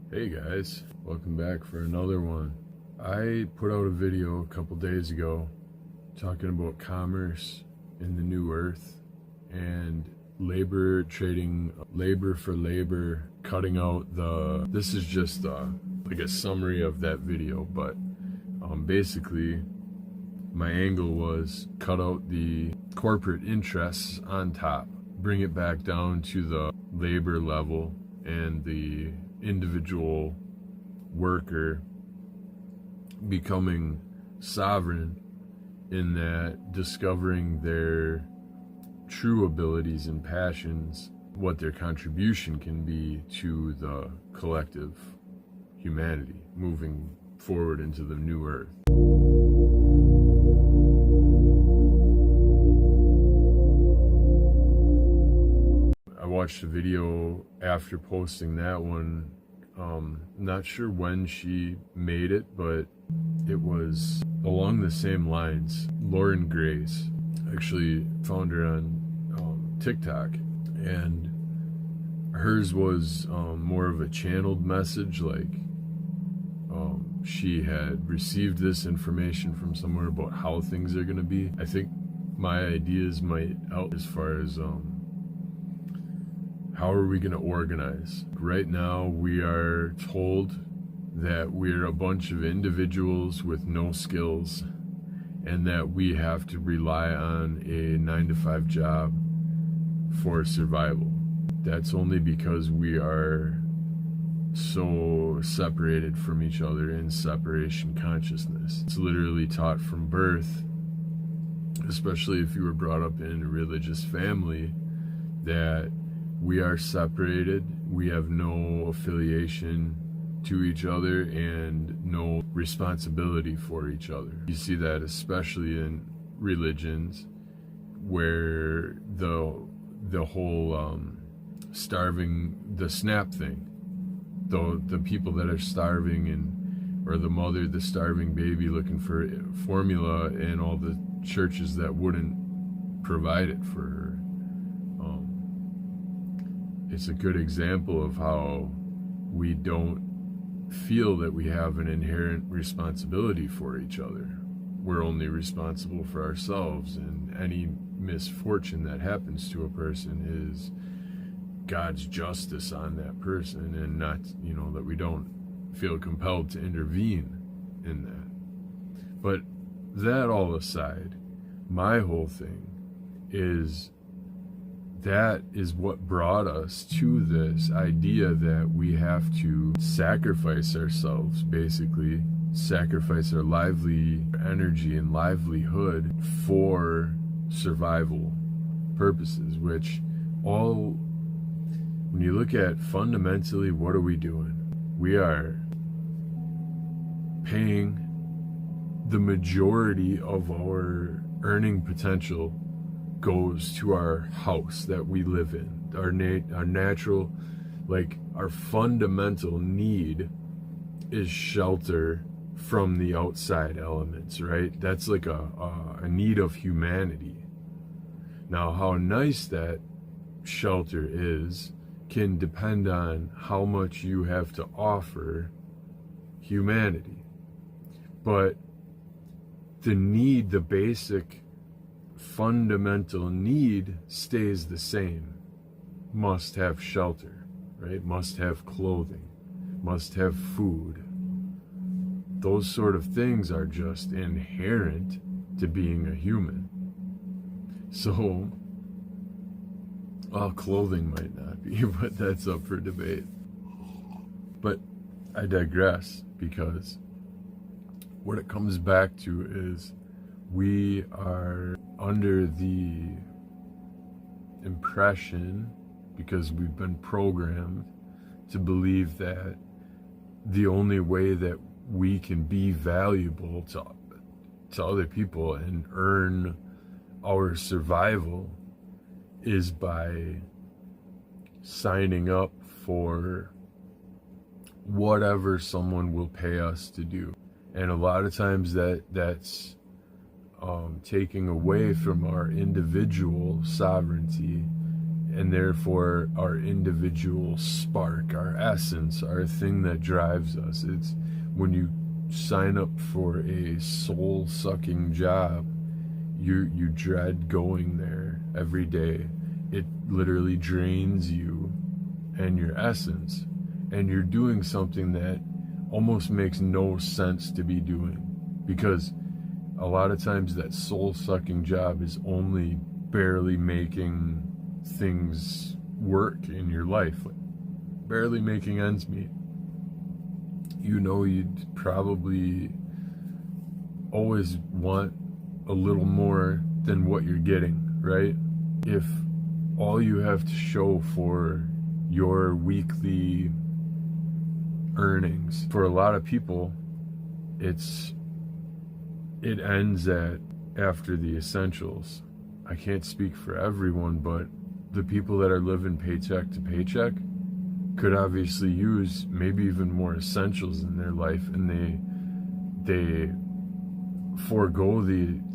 Hey guys, welcome back for another one. I put out a video a couple days ago talking about commerce in the new earth and labor, trading labor for labor, cutting out this is just like a summary of that video, but basically my angle was cut out the corporate interests on top, bring it back down to the labor level and the individual worker becoming sovereign in that, discovering their true abilities and passions, what their contribution can be to the collective humanity moving forward into the new earth. I watched a video after posting that one. Not sure when she made it, but it was along the same lines. Lauren Grace, actually found her on TikTok, and hers was more of a channeled message, like she had received this information from somewhere about how things are going to be. I think my ideas might help as far as how are we going to organize? Right now, we are told that we're a bunch of individuals with no skills and that we have to rely on a 9-to-5 job for survival. That's only because we are so separated from each other in separation consciousness. It's literally taught from birth, especially if you were brought up in a religious family, that we are separated, we have no affiliation to each other and no responsibility for each other. You see that especially in religions where the whole starving, the SNAP thing, the people that are starving, or the mother, the starving baby looking for formula, and all the churches that wouldn't provide it for her. It's a good example of how we don't feel that we have an inherent responsibility for each other. We're only responsible for ourselves, and any misfortune that happens to a person is God's justice on that person, and not, that we don't feel compelled to intervene in that. But that all aside, my whole thing is that is what brought us to this idea that we have to sacrifice ourselves, basically sacrifice our lively energy and livelihood for survival purposes, which all, when you look at fundamentally, what are we doing? We are paying the majority of our earning potential goes to our house that we live in. Our natural, like our fundamental need is shelter from the outside elements, right? That's like a need of humanity. Now, how nice that shelter is can depend on how much you have to offer humanity. But the need, the basic fundamental need stays the same. Must have shelter, right? Must have clothing, must have food. Those sort of things are just inherent to being a human. So, well, clothing might not be, but that's up for debate. But I digress, because what it comes back to is we are under the impression, because we've been programmed to believe that the only way that we can be valuable to other people and earn our survival is by signing up for whatever someone will pay us to do. And a lot of times that's taking away from our individual sovereignty and therefore our individual spark, our essence, our thing that drives us. It's when you sign up for a soul-sucking job, you dread going there every day. It literally drains you and your essence, and you're doing something that almost makes no sense to be doing, because a lot of times that soul-sucking job is only barely making things work in your life, like barely making ends meet. You know, you'd probably always want a little more than what you're getting, right? If all you have to show for your weekly earnings, for a lot of people, it ends after the essentials. I can't speak for everyone, but the people that are living paycheck to paycheck could obviously use maybe even more essentials in their life, and they forego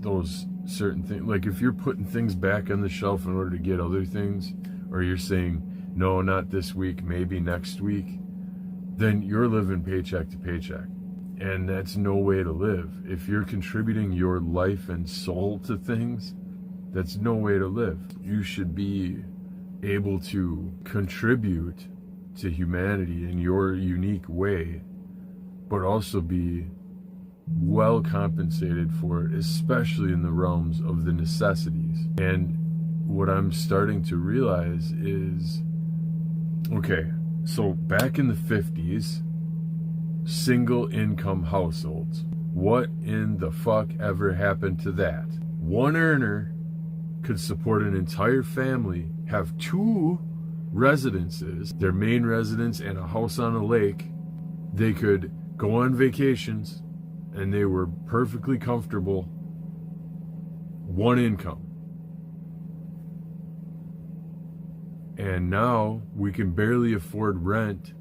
those certain things. Like if you're putting things back on the shelf in order to get other things, or you're saying no, not this week, maybe next week, then you're living paycheck to paycheck, and that's no way to live. If you're contributing your life and soul to things, that's no way to live. You should be able to contribute to humanity in your unique way, but also be well compensated for it, especially in the realms of the necessities. And what I'm starting to realize is, okay, so back in the 50s, single income households, what in the fuck ever happened to that? One earner could support an entire family, have two residences, their main residence and a house on a lake. They could go on vacations, and they were perfectly comfortable. One income. And now we can barely afford rent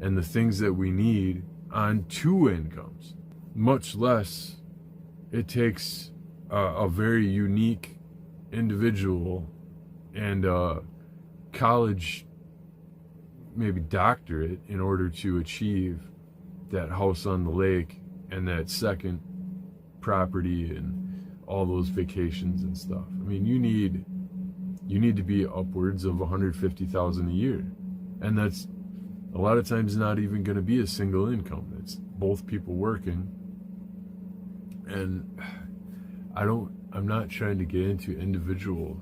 and the things that we need on two incomes. Much less, it takes a very unique individual and college, maybe doctorate, in order to achieve that house on the lake and that second property and all those vacations and stuff. I mean, you need to be upwards of $150,000 a year, and that's a lot of times not even going to be a single income. It's both people working. And I'm not trying to get into individual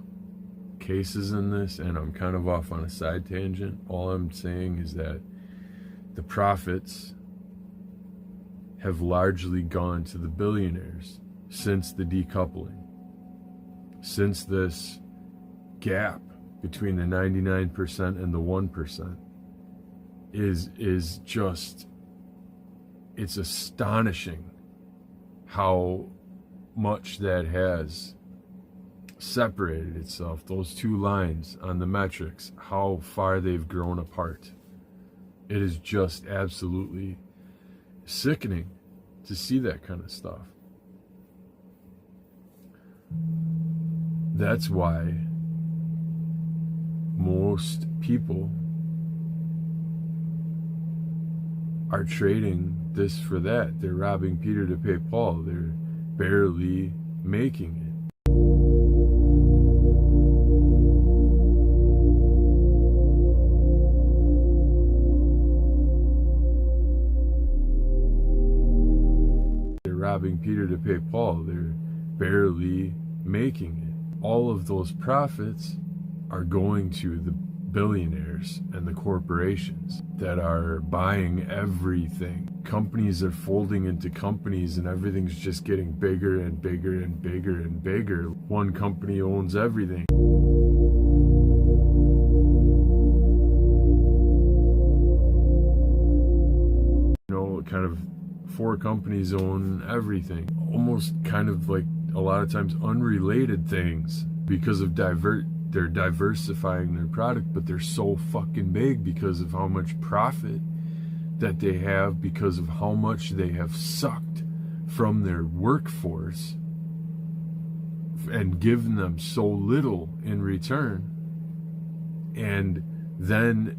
cases in this, and I'm kind of off on a side tangent. All I'm saying is that the profits have largely gone to the billionaires since the decoupling, since this gap between the 99% and the 1% is just, it's astonishing how much that has separated itself. Those two lines on the metrics, how far they've grown apart. It is just absolutely sickening to see that kind of stuff. That's why most people are trading this for that. They're robbing Peter to pay Paul. They're barely making it. Robbing Peter to pay Paul. They're barely making it. All of those profits are going to the billionaires and the corporations that are buying everything. Companies are folding into companies, and everything's just getting bigger and bigger and bigger and bigger. One company owns everything. You know, kind of 4 companies own everything. Almost kind of like a lot of times unrelated things, because of they're diversifying their product, but they're so fucking big because of how much profit that they have, because of how much they have sucked from their workforce and given them so little in return. and then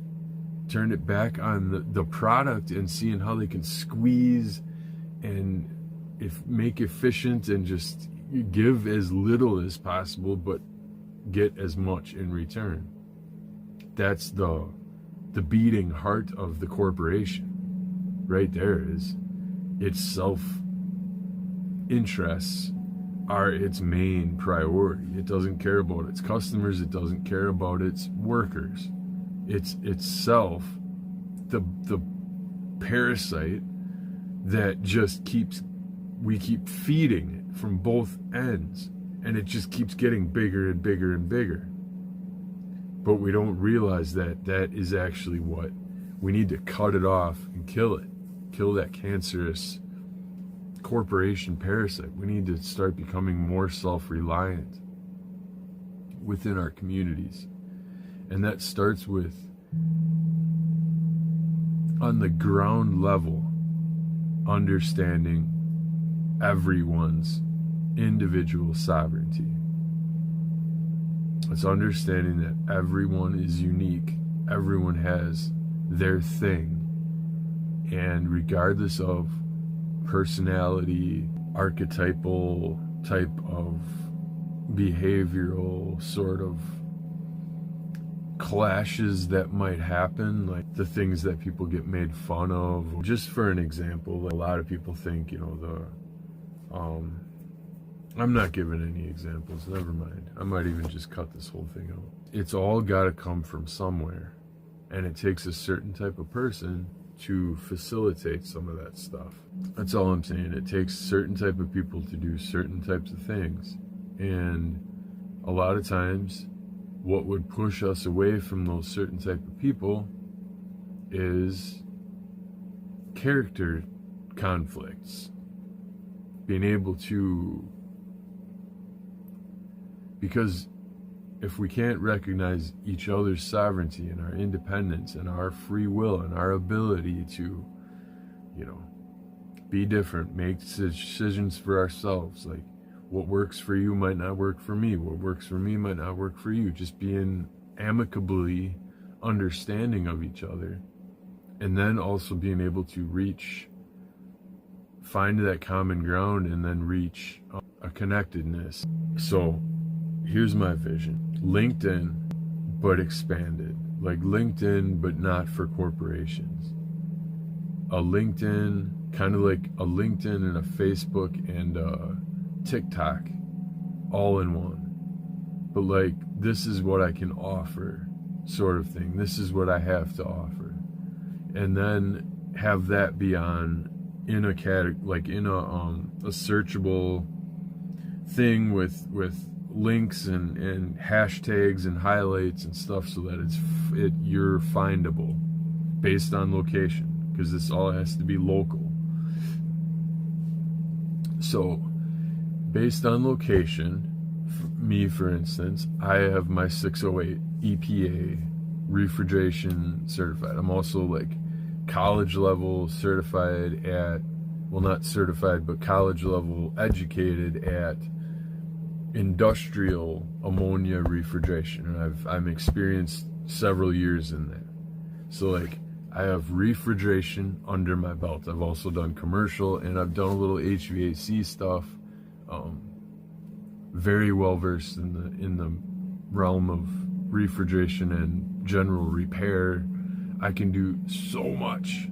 turn it back on the product and seeing how they can squeeze and make efficient and just give as little as possible but get as much in return. That's the beating heart of the corporation right there. Is its self-interests are its main priority. It doesn't care about its customers. It doesn't care about its workers. It's itself, the parasite that just we keep feeding it from both ends, and it just keeps getting bigger and bigger and bigger. But we don't realize that is actually what we need to cut it off and kill it. Kill that cancerous corporation parasite. We need to start becoming more self-reliant within our communities. And that starts with, on the ground level, understanding everyone's individual sovereignty. It's understanding that everyone is unique. Everyone has their thing. And regardless of personality, archetypal type of behavioral sort of clashes that might happen, like the things that people get made fun of. Just for an example, like a lot of people think, I'm not giving any examples, never mind. I might even just cut this whole thing out. It's all got to come from somewhere, and it takes a certain type of person to facilitate some of that stuff. That's all I'm saying. It takes certain type of people to do certain types of things, and a lot of times what would push us away from those certain type of people is character conflicts. Being able to, because if we can't recognize each other's sovereignty and our independence and our free will and our ability to, be different, make decisions for ourselves, like what works for you might not work for me, what works for me might not work for you, just being amicably understanding of each other, and then also being able to find that common ground and then reach a connectedness. So here's my vision. LinkedIn, but expanded. Like LinkedIn, but not for corporations. A LinkedIn, kind of like a LinkedIn and a Facebook and a TikTok all in one. But like, this is what I can offer sort of thing. This is what I have to offer. And then have that be in a category, like in a searchable thing with links and hashtags and highlights and stuff, so that you're findable based on location, because this all has to be local. So based on location, me for instance, I have my 608 EPA refrigeration certified. I'm also like college level certified at, well, not certified, but college level educated at industrial ammonia refrigeration, and I'm experienced several years in that. So like, I have refrigeration under my belt. I've also done commercial, and I've done a little HVAC stuff. Very well versed in the realm of refrigeration and general repair. I can do so much.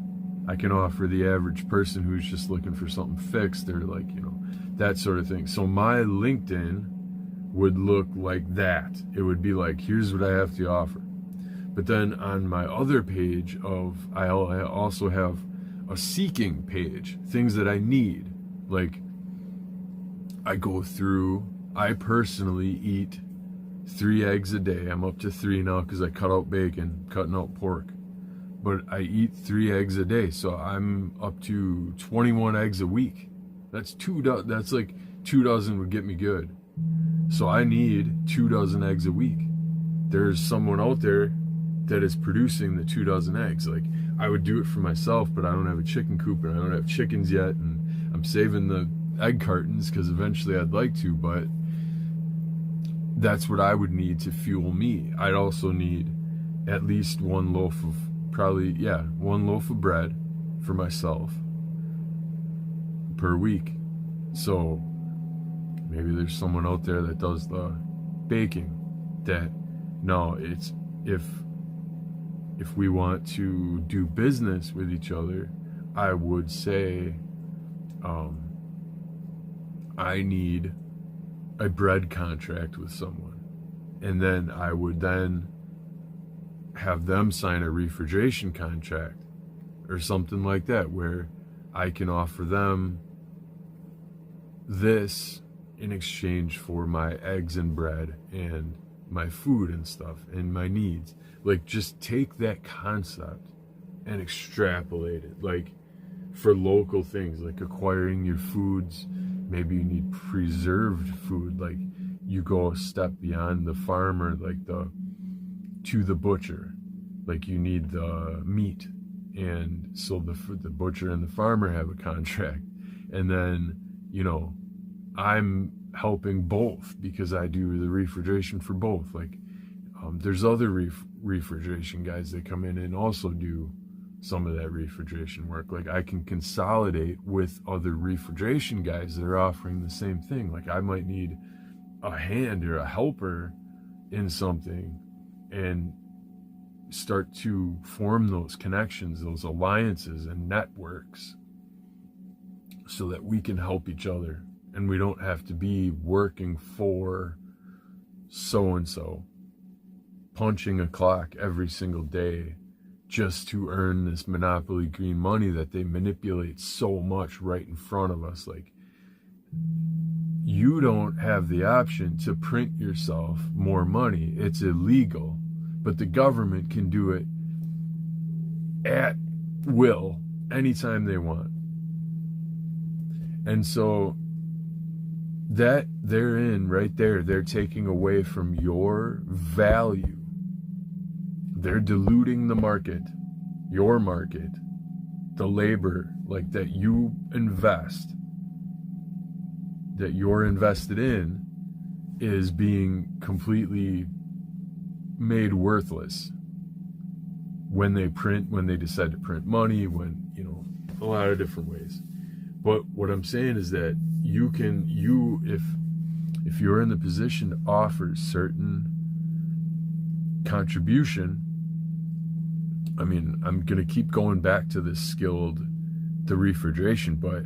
I can offer the average person who's just looking for something fixed, or like, that sort of thing. So my LinkedIn would look like that. It would be like, here's what I have to offer. But then on my other page I also have a seeking page, things that I need. Like, I personally eat 3 eggs a day. I'm up to 3 now because I cut out bacon, cutting out pork. But I eat 3 eggs a day, so I'm up to 21 eggs a week. That's like 2 dozen would get me good. So I need 2 dozen eggs a week. There's someone out there that is producing the 2 dozen eggs. Like, I would do it for myself, but I don't have a chicken coop and I don't have chickens yet, and I'm saving the egg cartons because eventually I'd like to, but that's what I would need to fuel me. I'd also need at least one loaf of bread for myself per week. So maybe there's someone out there that does the baking. That no, it's if we want to do business with each other, I would say I need a bread contract with someone, and then I would then have them sign a refrigeration contract or something like that, where I can offer them this in exchange for my eggs and bread and my food and stuff and my needs. Like, just take that concept and extrapolate it, like for local things, like acquiring your foods. Maybe you need preserved food, like you go a step beyond the farmer, like to the butcher, like you need the meat, and so the butcher and the farmer have a contract, and then I'm helping both because I do the refrigeration for both. Like there's other refrigeration guys that come in and also do some of that refrigeration work. Like I can consolidate with other refrigeration guys that are offering the same thing. Like I might need a hand or a helper in something, and start to form those connections, those alliances and networks, so that we can help each other, and we don't have to be working for so-and-so, punching a clock every single day just to earn this monopoly green money that they manipulate so much right in front of us. Like, you don't have the option to print yourself more money. It's illegal, but the government can do it at will anytime they want. And so that therein, right there, they're taking away from your value. They're diluting the market, your market, the labor, like that you invest, that you're invested in, is being completely made worthless when they decide to print money, when, a lot of different ways. But what I'm saying is that if you're in the position to offer certain contribution, I mean, I'm going to keep going back to the refrigeration, but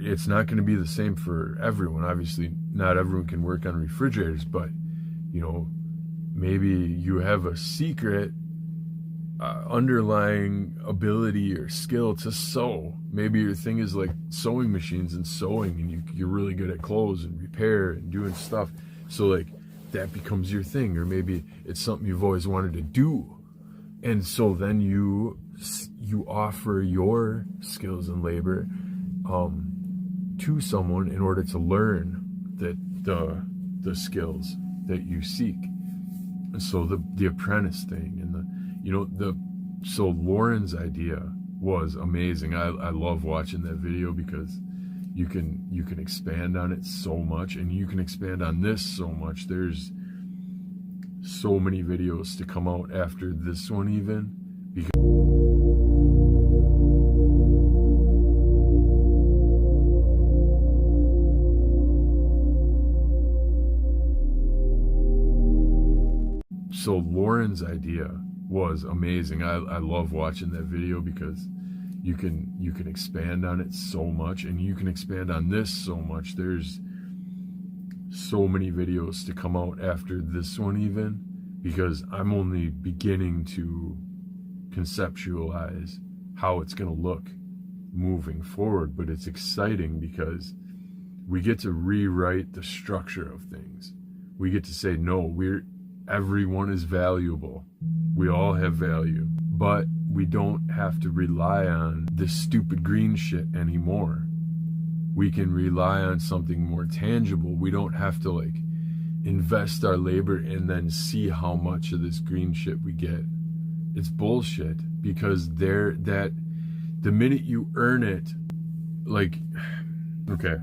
it's not going to be the same for everyone. Obviously, not everyone can work on refrigerators, but, maybe you have a secret underlying ability or skill to sew. Maybe your thing is like sewing machines and sewing, and you're really good at clothes and repair and doing stuff. So like that becomes your thing, or maybe it's something you've always wanted to do. And so then you offer your skills and labor to someone in order to learn the skills that you seek. And so the apprentice thing, and so Lauren's idea was amazing. I love watching that video because you can expand on it so much, and you can expand on this so much. There's so many videos to come out after this one, even, because so Lauren's idea was amazing. I love watching that video because you can expand on it so much, and you can expand on this so much. There's so many videos to come out after this one, even, because I'm only beginning to conceptualize how it's going to look moving forward. But it's exciting because we get to rewrite the structure of things. We get to say, no, everyone is valuable. We all have value, but we don't have to rely on this stupid green shit anymore. We can rely on something more tangible. We don't have to like invest our labor and then see how much of this green shit we get. It's bullshit, because the minute you earn it, like, okay,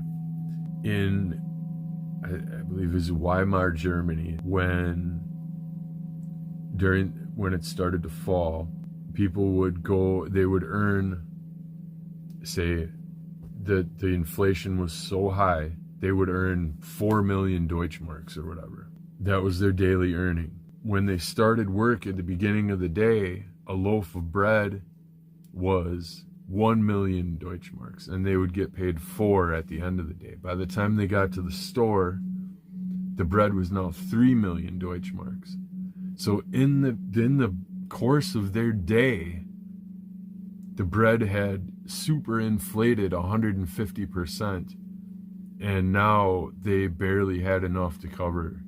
I believe it was Weimar, Germany, when it started to fall, people would go, they would earn, say, the inflation was so high, they would earn 4 million Deutschmarks or whatever. That was their daily earning. When they started work at the beginning of the day, a loaf of bread was 1 million Deutschmarks, and they would get paid 4 at the end of the day. By the time they got to the store, the bread was now 3 million Deutschmarks. So in the course of their day, the bread had super inflated 150%, and now they barely had enough to cover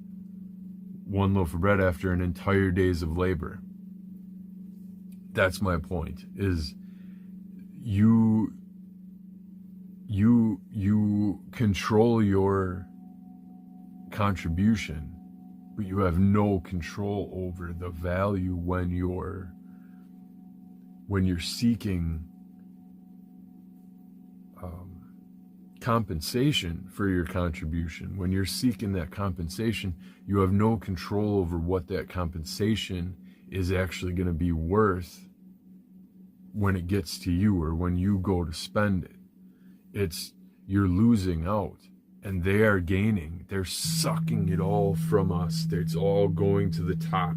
one loaf of bread after an entire days of labor. That's my point, is you control your contribution, but you have no control over the value when you're seeking compensation for your contribution. When you're seeking that compensation, you have no control over what that compensation is actually going to be worth when it gets to you, or when you go to spend it. You're losing out, and they are gaining. They're sucking it all from us. It's all going to the top.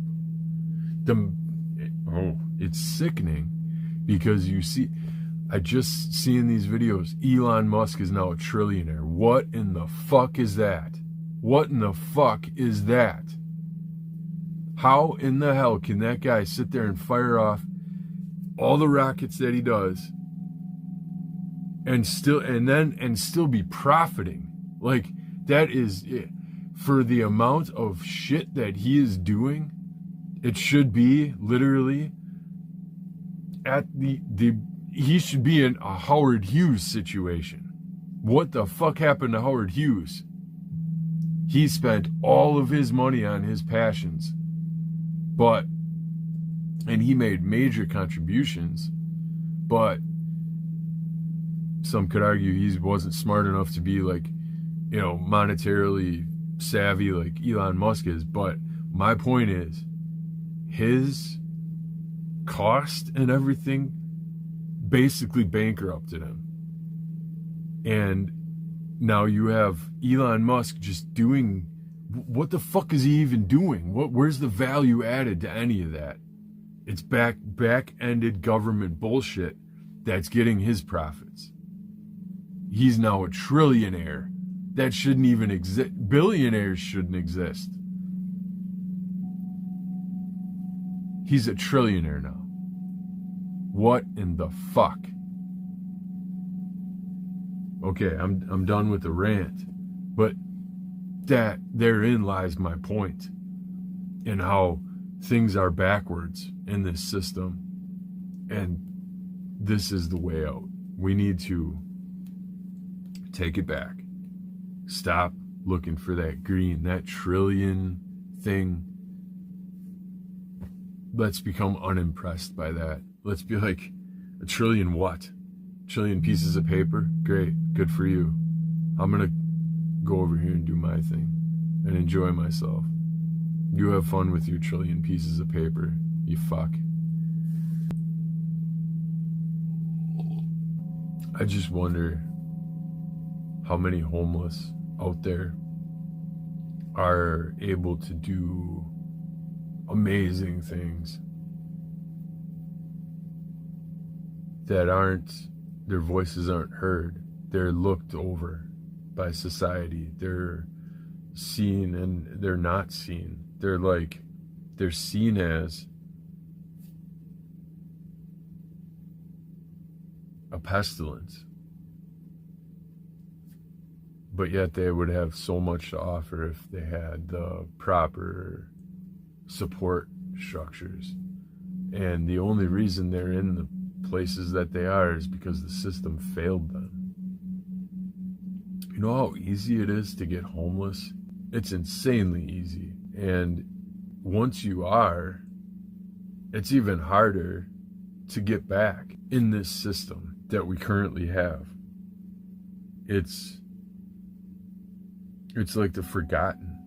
It's sickening, because you see, I just seen these videos. Elon Musk is now a trillionaire. What in the fuck is that? What in the fuck is that? How in the hell can that guy sit there and fire off all the rockets that he does and still be profiting? Like, that is it. For the amount of shit that he is doing, it should be literally at he should be in a Howard Hughes situation. What the fuck happened to Howard Hughes? He spent all of his money on his passions, and he made major contributions, but some could argue he wasn't smart enough to be monetarily savvy like Elon Musk is. But my point is, his cost and everything basically bankrupted him. And now you have Elon Musk just doing, what the fuck is he even doing? Where's the value added to any of that? It's back-ended government bullshit that's getting his profits. He's now a trillionaire. That shouldn't even exist. Billionaires shouldn't exist. He's a trillionaire now. What in the fuck? Okay, I'm done with the rant, but therein lies my point, in how things are backwards in this system, and this is the way out. We need to take it back. Stop looking for that green, that trillion thing. Let's become unimpressed by that. Let's be like, a trillion what? Trillion pieces of paper? Great, good for you. I'm gonna go over here and do my thing and enjoy myself. You have fun with your trillion pieces of paper, you fuck. I just wonder how many homeless out there are able to do amazing things that their voices aren't heard. They're looked over by society. They're seen and they're not seen. They're seen as a pestilence. But yet they would have so much to offer if they had the proper support structures. And the only reason they're in the places that they are is because the system failed them. You know how easy it is to get homeless? It's insanely easy. And once you are, it's even harder to get back in this system that we currently have. It's like the forgotten.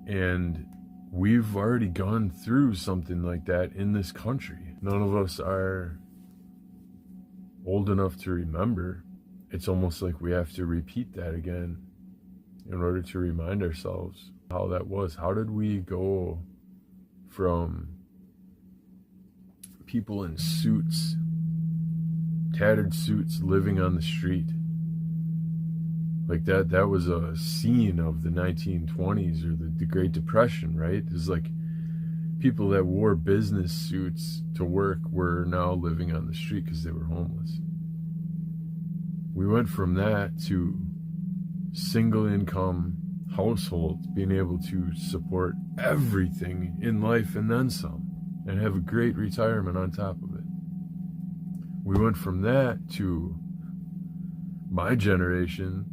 And we've already gone through something like that in this country. None of us are old enough to remember. It's almost like we have to repeat that again in order to remind ourselves how that was. How did we go from people in suits, tattered suits, living on the street? Like that was a scene of the 1920s or the Great Depression, right? It's like people that wore business suits to work were now living on the street because they were homeless. We went from that to single income households being able to support everything in life and then some, and have a great retirement on top of it. We went from that to my generation,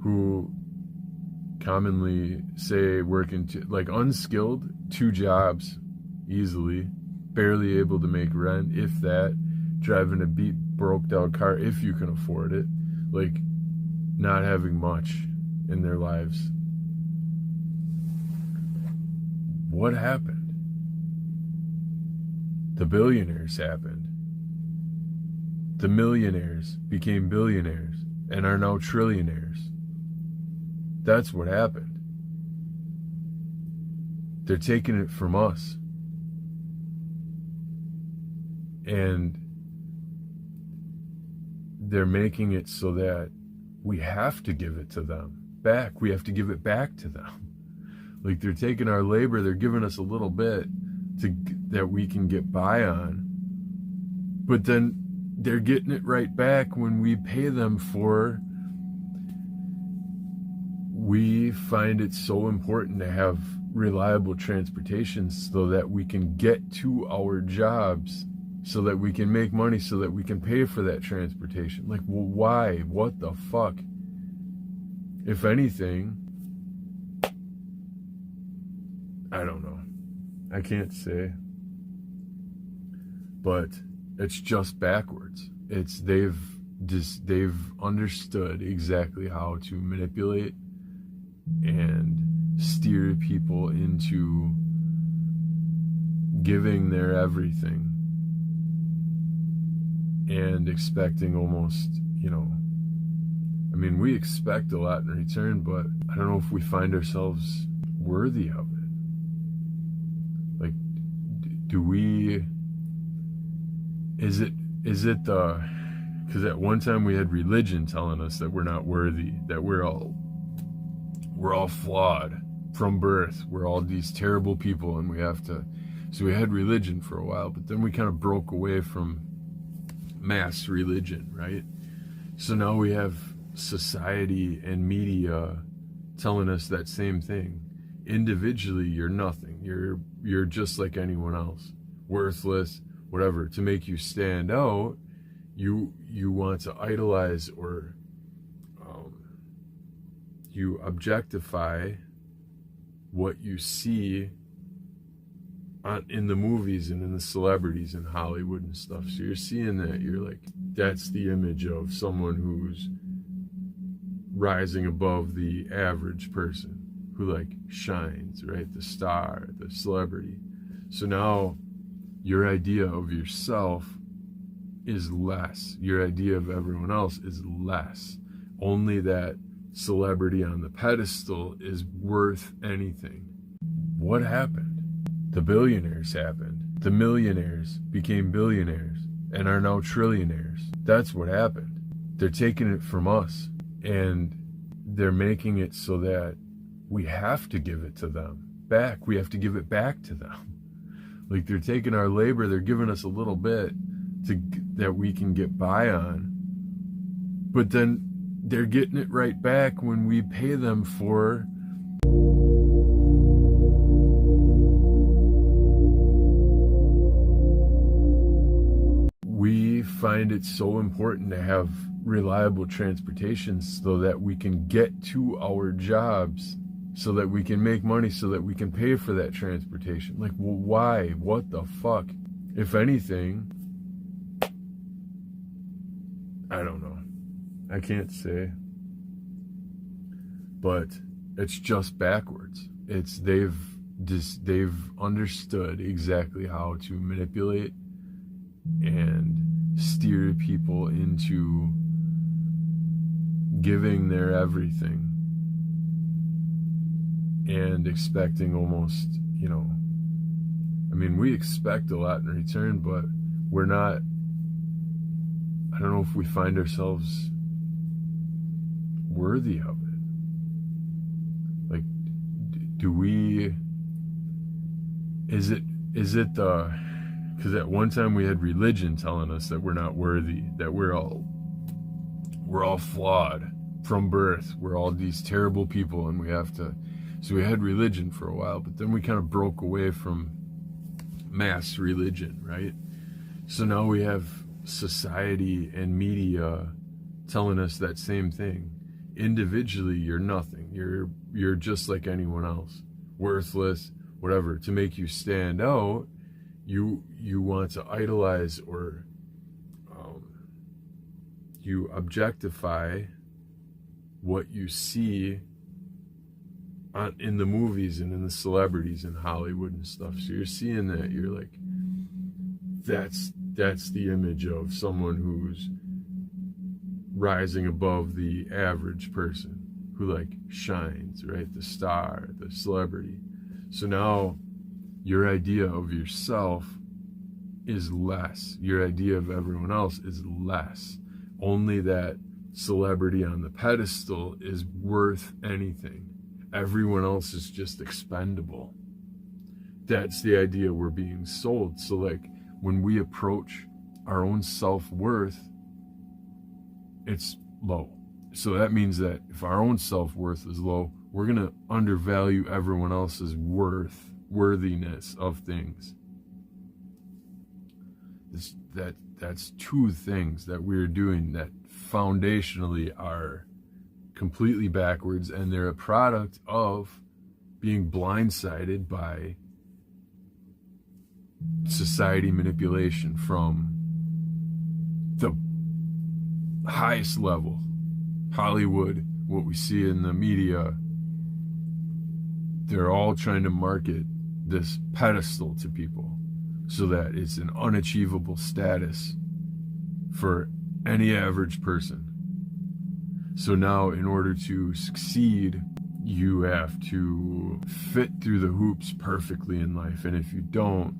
who commonly say working like unskilled, 2 jobs easily, barely able to make rent, if that, driving a beat broke down car if you can afford it, like not having much in their lives. What happened? The billionaires happened. The millionaires became billionaires and are now trillionaires. That's what happened. They're taking it from us. And they're making it so that we have to give it to them back. We have to give it back to them. Like they're taking our labor, they're giving us a little bit that we can get by on. But then they're getting it right back when we pay them for. We find it so important to have reliable transportation so that we can get to our jobs, so that we can make money, so that we can pay for that transportation. Like, well, why? What the fuck? If anything, I don't know. I can't say. But it's just backwards. They've understood exactly how to manipulate and steer people into giving their everything and expecting almost, I mean, we expect a lot in return, but I don't know if we find ourselves worthy of it. Like, do we, is it because at one time we had religion telling us that we're not worthy, that we're all flawed from birth. We're all these terrible people and we have to, so we had religion for a while, but then we kind of broke away from mass religion, right? So now we have society and media telling us that same thing. Individually, you're nothing. You're just like anyone else, worthless, whatever. To make you stand out, you want to idolize or you objectify what you see in the movies and in the celebrities in Hollywood and stuff. So you're seeing that, you're like, that's the image of someone who's rising above the average person, who like shines, right? The star, the celebrity. So now your idea of yourself is less. Your idea of everyone else is less. Only that celebrity on the pedestal is worth anything. What happened? The billionaires happened. The millionaires became billionaires and are now trillionaires. That's what happened. They're taking it from us and they're making it so that we have to give it to them back. We have to give it back to them. Like they're taking our labor, they're giving us a little bit that we can get by on. But then they're getting it right back when we pay them for. We find it so important to have reliable transportation so that we can get to our jobs, so that we can make money, so that we can pay for that transportation. Like, well, why? What the fuck? If anything, I don't know. I can't say. But it's just backwards. They've they've understood exactly how to manipulate and steer people into giving their everything and expecting almost, I mean, we expect a lot in return, but we're not, I don't know if we find ourselves worthy of it. Like, do we, is it because at one time we had religion telling us that we're not worthy, that we're all flawed from birth, we're all these terrible people, and we have to, so we had religion for a while, but then we kind of broke away from mass religion, right? So now we have society and media telling us that same thing. Individually, you're nothing. You're just like anyone else, worthless, whatever. To make you stand out, you want to idolize or you objectify what you see in the movies and in the celebrities in Hollywood and stuff. So you're seeing that, you're like, that's the image of someone who's rising above the average person, who like shines, right? The star, the celebrity. So now your idea of yourself is less. Your idea of everyone else is less. Only that celebrity on the pedestal is worth anything. Everyone else is just expendable. That's the idea we're being sold. So like when we approach our own self-worth, it's low. So that means that if our own self-worth is low, we're going to undervalue everyone else's worthiness of things. That's two things that we're doing that foundationally are completely backwards, and they're a product of being blindsided by society manipulation from the highest level. Hollywood, what we see in the media, they're all trying to market this pedestal to people so that it's an unachievable status for any average person. So now, in order to succeed, you have to fit through the hoops perfectly in life. And if you don't,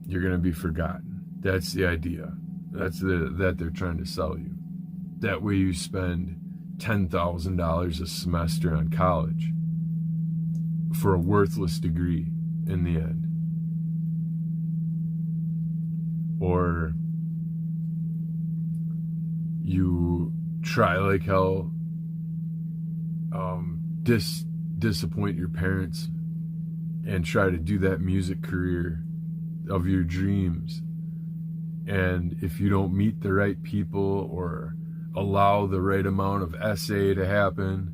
you're going to be forgotten. That's the idea. That they're trying to sell you. That way you spend $10,000 a semester on college for a worthless degree in the end. Or you try like hell, disappoint your parents and try to do that music career of your dreams. And if you don't meet the right people or allow the right amount of essay to happen,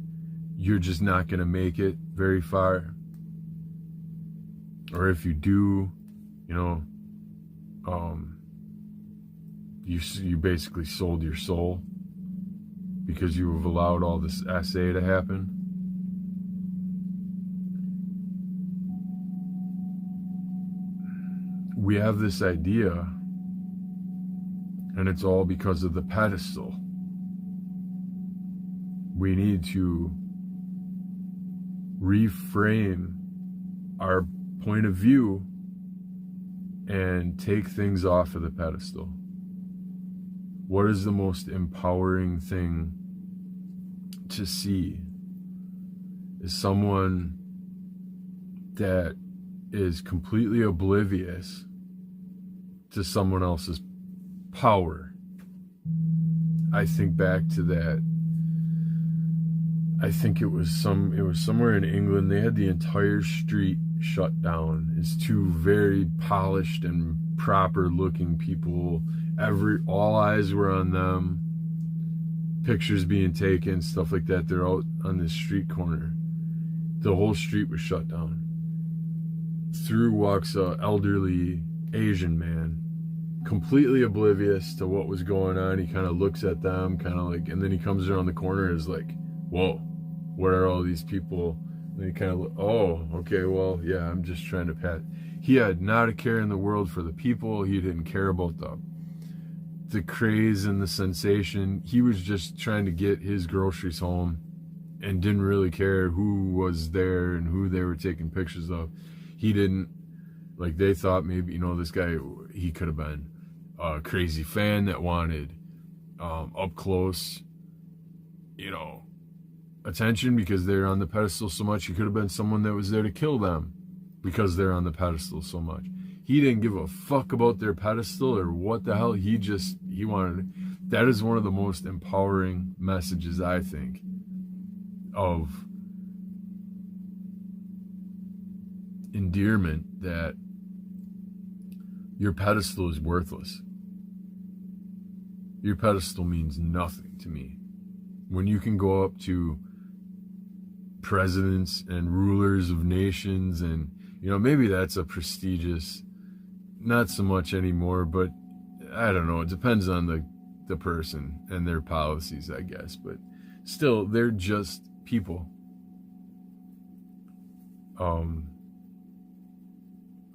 you're just not going to make it very far. Or if you do, you basically sold your soul because you have allowed all this essay to happen. We have this idea, and it's all because of the pedestal. We need to reframe our point of view and take things off of the pedestal. What is the most empowering thing to see? Is someone that is completely oblivious to someone else's power. I think back to that. I think it was somewhere in England. They had the entire street shut down. It's two very polished and proper looking people. All eyes were on them. Pictures being taken, stuff like that. They're out on this street corner. The whole street was shut down. Through walks a elderly Asian man, completely oblivious to what was going on. He kind of looks at them, and then he comes around the corner and is like, whoa, what are all these people They kind of, oh, okay, well, yeah, I'm just trying to pat. He had not a care in the world for the people. He didn't care about the craze and the sensation. He was just trying to get his groceries home and didn't really care who was there and who they were taking pictures of. He didn't, like, they thought maybe, this guy, he could have been a crazy fan that wanted up close, attention because they're on the pedestal so much. He could have been someone that was there to kill them because they're on the pedestal so much. He didn't give a fuck about their pedestal or what the hell. He wanted. That is one of the most empowering messages, I think, of endearment, that your pedestal is worthless. Your pedestal means nothing to me. When you can go up to presidents and rulers of nations, and maybe that's a prestigious, not so much anymore, but I don't know, it depends on the person and their policies, I guess, but still, they're just people.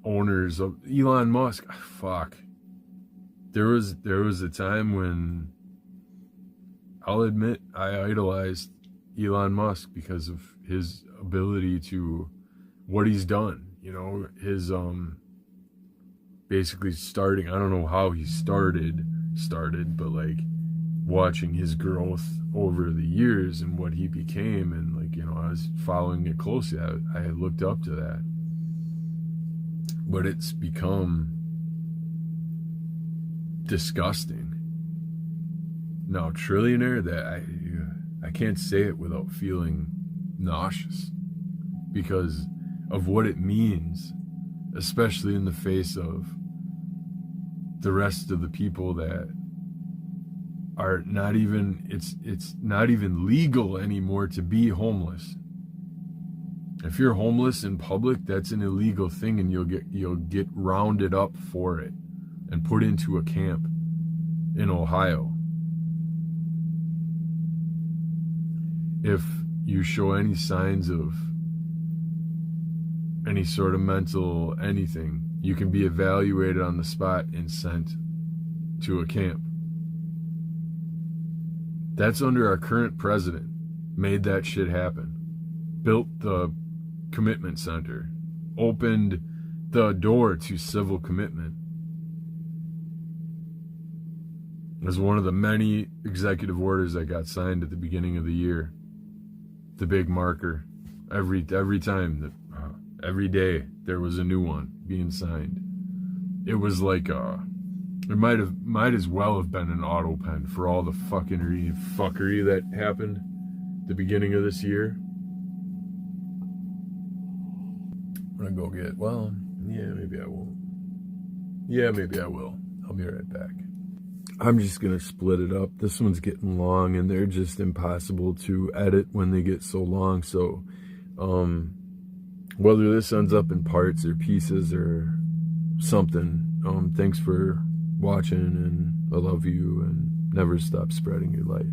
Owners of Elon Musk, fuck, there was a time when, I'll admit, I idolized Elon Musk because of his ability to, what he's done, his basically starting, I don't know how he started, but like watching his growth over the years and what he became, and like, I was following it closely. I had looked up to that, but it's become disgusting. Now, trillionaire, that I can't say it without feeling nauseous because of what it means, especially in the face of the rest of the people that are not even, it's not even legal anymore to be homeless. If you're homeless in public, that's an illegal thing, and you'll get rounded up for it and put into a camp in Ohio. If you show any signs of any sort of mental anything, you can be evaluated on the spot and sent to a camp. That's under our current president. Made that shit happen. Built the commitment center. Opened the door to civil commitment. As one of the many executive orders that got signed at the beginning of the year. The big marker. Every time, every day, there was a new one being signed. It was like it might as well have been an auto pen for all the fuckery that happened at the beginning of this year. I'm gonna go get, maybe I won't. Yeah, maybe I will. I'll be right back. I'm just gonna split it up. This one's getting long, and they're just impossible to edit when they get so long. So, whether this ends up in parts or pieces or something, thanks for watching, and I love you, and never stop spreading your light.